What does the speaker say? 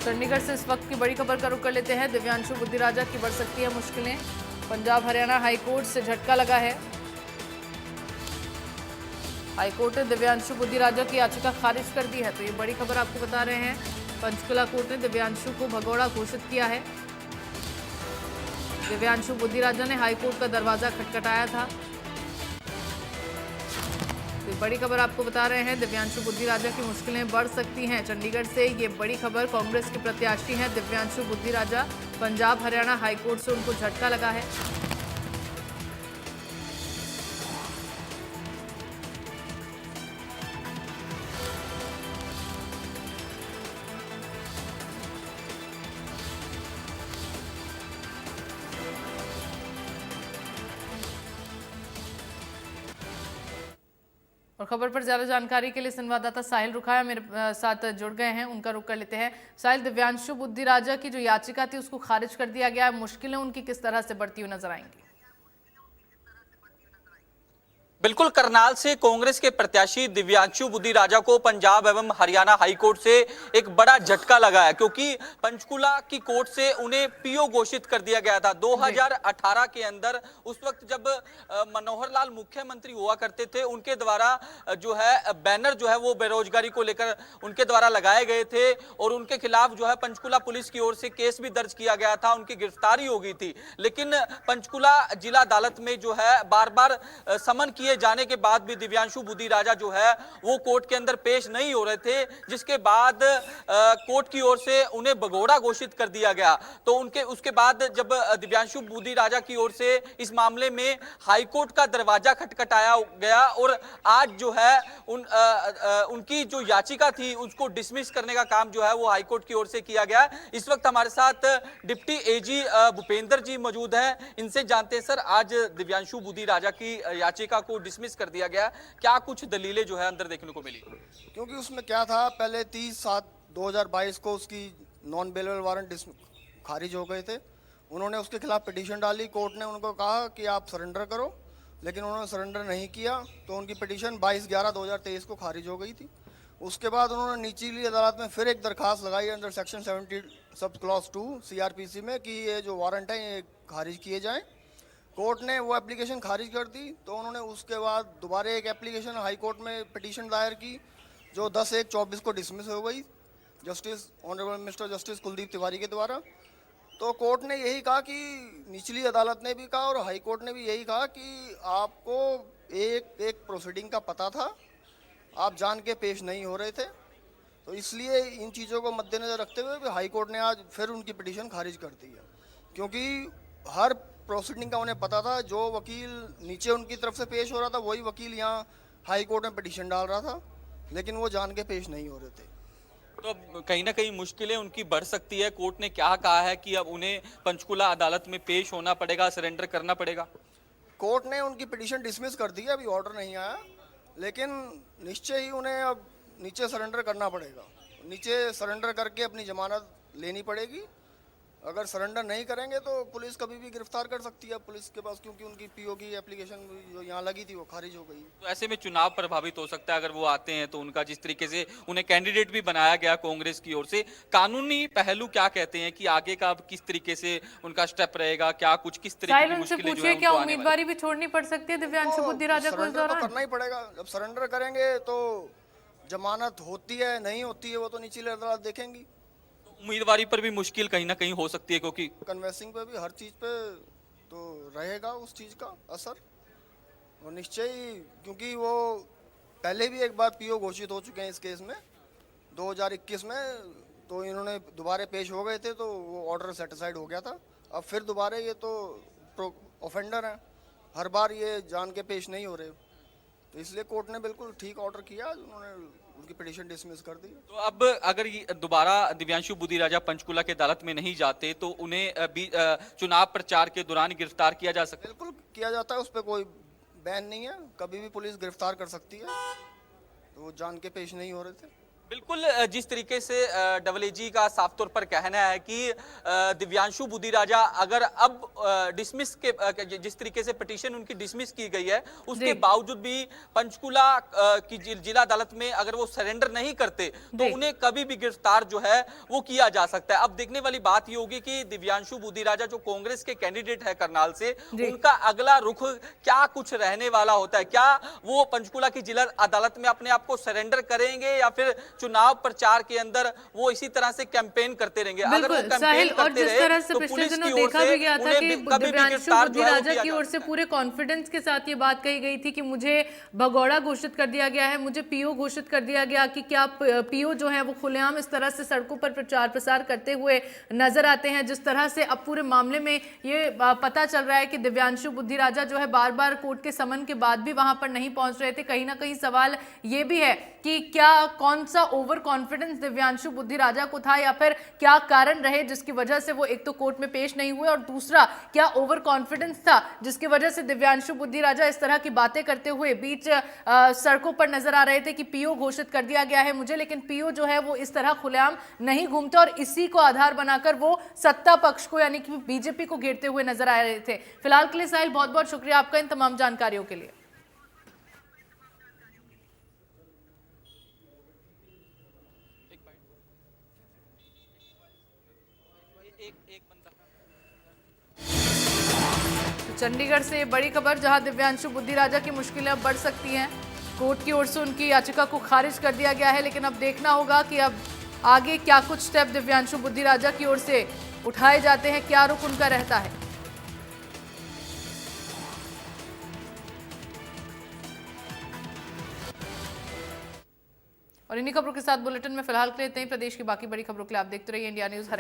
चंडीगढ़ से इस वक्त की बड़ी खबर का रुख कर लेते हैं। दिव्यांशु बुद्धिराजा की बढ़ सकती है मुश्किलें। पंजाब हरियाणा हाईकोर्ट से झटका लगा है। हाईकोर्ट ने दिव्यांशु बुद्धिराजा की याचिका खारिज कर दी है। तो ये बड़ी खबर आपको बता रहे हैं। पंचकुला कोर्ट ने दिव्यांशु को भगोड़ा घोषित किया है। दिव्यांशु बुद्धिराजा ने हाईकोर्ट का दरवाजा खटखटाया था। तो बड़ी खबर आपको बता रहे हैं, दिव्यांशु बुद्धिराजा की मुश्किलें बढ़ सकती हैं। चंडीगढ़ से ये बड़ी खबर, कांग्रेस के प्रत्याशी हैं दिव्यांशु बुद्धिराजा। पंजाब हरियाणा हाईकोर्ट से उनको झटका लगा है। और खबर पर ज्यादा जानकारी के लिए संवाददाता साहिल रुखाया मेरे साथ जुड़ गए हैं। उनका रुख कर लेते हैं। साहिल, दिव्यांशु बुद्धिराजा की जो याचिका थी उसको खारिज कर दिया गया है। मुश्किलें उनकी किस तरह से बढ़ती हुई नजर आएंगी? बिल्कुल, करनाल से कांग्रेस के प्रत्याशी दिव्यांशु बुद्धिराजा को पंजाब एवं हरियाणा हाईकोर्ट से एक बड़ा झटका लगा है, क्योंकि पंचकुला की कोर्ट से उन्हें पीओ घोषित कर दिया गया था 2018 के अंदर। उस वक्त जब मनोहर लाल मुख्यमंत्री हुआ करते थे, उनके द्वारा जो है बैनर जो है वो बेरोजगारी को लेकर उनके द्वारा लगाए गए थे और उनके खिलाफ जो है पंचकुला पुलिस की ओर से केस भी दर्ज किया गया था, उनकी गिरफ्तारी हो गई थी। लेकिन पंचकुला जिला अदालत में जो है बार बार समन किए जाने के बाद भी दिव्यांशु बुद्धिराजा जो है वो कोर्ट के अंदर पेश नहीं हो रहे थे, जिसके बाद कोर्ट की ओर से उन्हें भगोड़ा घोषित कर दिया गया। तो उसके बाद जब दिव्यांशु बुद्धिराजा की ओर से इस मामले में हाईकोर्ट का दरवाजा खटखटाया गया और आज जो है उनकी जो याचिका थी उसको डिसमिस करने का काम जो है वो हाईकोर्ट की ओर से किया गया। इस वक्त हमारे साथ डिप्टी एजी भूपेंद्र जी मौजूद हैं। इनसे जानते हैं, सर, आज दिव्यांशु बुद्धिराजा की याचिका को डिसमिस कर दिया गया, क्या कुछ दलीलें जो है अंदर देखने को मिली? क्योंकि उसमें क्या था, पहले 30/7/2022 को उसकी नॉन बेलेबल वारंट खारिज हो गए थे। उन्होंने उसके खिलाफ पिटीशन डाली। कोर्ट ने उनको कहा कि आप सरेंडर करो, लेकिन उन्होंने सरेंडर नहीं किया, तो उनकी पिटीशन 22/11/2023 को खारिज हो गई थी। उसके बाद उन्होंने निचली अदालत में फिर एक दरखास्त लगाई under section 70 sub clause 2 CRPC में कि ये जो वारंट है ये खारिज किए जाएं। कोर्ट ने वो एप्लीकेशन खारिज कर दी। तो उन्होंने उसके बाद दोबारा एक एप्लीकेशन हाई कोर्ट में पिटीशन दायर की, जो 10/1/24 को डिसमिस हो गई justice honourable mister justice Kuldeep Tiwari के द्वारा। तो कोर्ट ने यही कहा कि निचली अदालत ने भी कहा और हाई कोर्ट ने भी यही कहा कि आपको एक प्रोसीडिंग का पता था, आप जान के पेश नहीं हो रहे थे। तो इसलिए इन चीज़ों को मद्देनजर रखते हुए भी हाई कोर्ट ने आज फिर उनकी पिटीशन खारिज कर दी है, क्योंकि हर प्रोसीडिंग का उन्हें पता था। जो वकील नीचे उनकी तरफ से पेश हो रहा था वही वकील यहाँ हाई कोर्ट में पिटीशन डाल रहा था, लेकिन वो जान के पेश नहीं हो रहे थे। तो कहीं ना कहीं मुश्किलें उनकी बढ़ सकती है। कोर्ट ने क्या कहा है कि अब उन्हें पंचकुला अदालत में पेश होना पड़ेगा, सरेंडर करना पड़ेगा? कोर्ट ने उनकी पिटीशन डिसमिस कर दी है, अभी ऑर्डर नहीं आया, लेकिन निश्चय ही उन्हें अब नीचे सरेंडर करना पड़ेगा। नीचे सरेंडर करके अपनी जमानत लेनी पड़ेगी। अगर सरेंडर नहीं करेंगे तो पुलिस कभी भी गिरफ्तार कर सकती है पुलिस के पास, क्योंकि उनकी पीओ की एप्लीकेशन जो यहाँ लगी थी वो खारिज हो गई। तो ऐसे में चुनाव प्रभावित हो सकता है अगर वो आते हैं तो। उनका जिस तरीके से उन्हें कैंडिडेट भी बनाया गया कांग्रेस की ओर से, कानूनी पहलू क्या कहते हैं कि आगे का किस तरीके से उनका स्टेप रहेगा, क्या कुछ किस तरीके की मुश्किलें जो है क्या उम्मीदवारी भी छोड़नी पड़ सकती है दिव्यांशु बुद्धिराजा को इस दौरान? करना ही पड़ेगा। जब सरेंडर करेंगे तो जमानत होती है नहीं होती है वो तो निचली अदालत देखेंगी। उम्मीदवारी पर भी मुश्किल कहीं ना कहीं हो सकती है, क्योंकि कन्वेंसिंग पे भी हर चीज़ पे तो रहेगा उस चीज़ का असर। और निश्चय ही, क्योंकि वो पहले भी एक बार पीओ घोषित हो चुके हैं इस केस में 2021 में, तो इन्होंने दोबारा पेश हो गए थे तो वो ऑर्डर सेटिसाइड हो गया था। अब फिर दोबारा ये तो ऑफेंडर हैं, हर बार ये जान के पेश नहीं हो रहे, तो इसलिए कोर्ट ने बिल्कुल ठीक ऑर्डर किया, उन्होंने उनकी पिटीशन डिसमिस कर दी। तो अब अगर दोबारा दिव्यांशु बुद्धिराजा पंचकुला के अदालत में नहीं जाते तो उन्हें चुनाव प्रचार के दौरान गिरफ्तार किया जा सकता है? बिल्कुल किया जाता है, उस पर कोई बैन नहीं है, कभी भी पुलिस गिरफ्तार कर सकती है। तो वो जान के पेश नहीं हो रहे थे। बिल्कुल जिस तरीके से डबल एजी का साफ तौर पर कहना है कि दिव्यांशु बुद्धिराजा अगर अब डिसमिस के जिस तरीके से पिटीशन उनकी डिसमिस की गई है उसके बावजूद भी पंचकुला की जिला अदालत में अगर वो सरेंडर नहीं करते तो उन्हें कभी भी गिरफ्तार जो है वो किया जा सकता है। अब देखने वाली बात ये होगी कि दिव्यांशु बुद्धिराजा जो कांग्रेस के कैंडिडेट है करनाल से, उनका अगला रुख क्या कुछ रहने वाला होता है। क्या वो पंचकुला की जिला अदालत में अपने आप को सरेंडर करेंगे या फिर चुनाव प्रचार के अंदर वो इसी तरह से कैंपेन करते रहेंगे। अगर वो कैंपेन करते रहे तो पुलिस की ओर से उन्हें कभी भी गिरफ्तार जो है वो किया की ओर से पूरे कॉन्फिडेंस के साथ ये बात कही गई थी कि मुझे भगौड़ा घोषित कर दिया गया है, मुझे पीओ घोषित कर दिया गया कि क्या पीओ जो है वो खुलेआम इस तरह से सड़कों पर प्रचार प्रसार करते हुए नजर आते हैं। जिस तरह से अब पूरे मामले में ये पता चल रहा है कि दिव्यांशु बुद्धिराजा जो है बार बार कोर्ट के समन के बाद भी वहां पर नहीं पहुंच रहे थे। कहीं ना कहीं सवाल ये भी है कि क्या कौन सा ओवर कॉन्फिडेंस दिव्यांशु बुद्धिराजा को था या फिर क्या कारण रहे जिसकी वजह से वो एक तो कोर्ट में पेश नहीं हुए और दूसरा क्या ओवर कॉन्फिडेंस था जिसकी वजह से दिव्यांशु बुद्धिराजा इस तरह की बातें करते हुए बीच सड़कों पर नजर आ रहे थे कि पीओ घोषित कर दिया गया है मुझे, लेकिन पीओ जो है वो इस तरह खुलेआम नहीं घूमते और इसी को आधार बनाकर वो सत्ता पक्ष को यानी कि बीजेपी को घेरते हुए नजर आ रहे थे। फिलहाल के लिए साहिल बहुत बहुत शुक्रिया आपका इन तमाम जानकारियों के लिए। चंडीगढ़ से बड़ी खबर जहां दिव्यांशु बुद्धिराजा की मुश्किलें अब बढ़ सकती हैं। कोर्ट की ओर से उनकी याचिका को खारिज कर दिया गया है, लेकिन अब देखना होगा कि अब आगे क्या कुछ स्टेप दिव्यांशु बुद्धिराजा की ओर से उठाए जाते हैं, क्या रुख उनका रहता है। और इन्हीं खबरों के साथ बुलेटिन में फिलहाल के लिए इतना ही। प्रदेश की बाकी बड़ी खबरों के लिए आप देखते रहिए इंडिया न्यूज।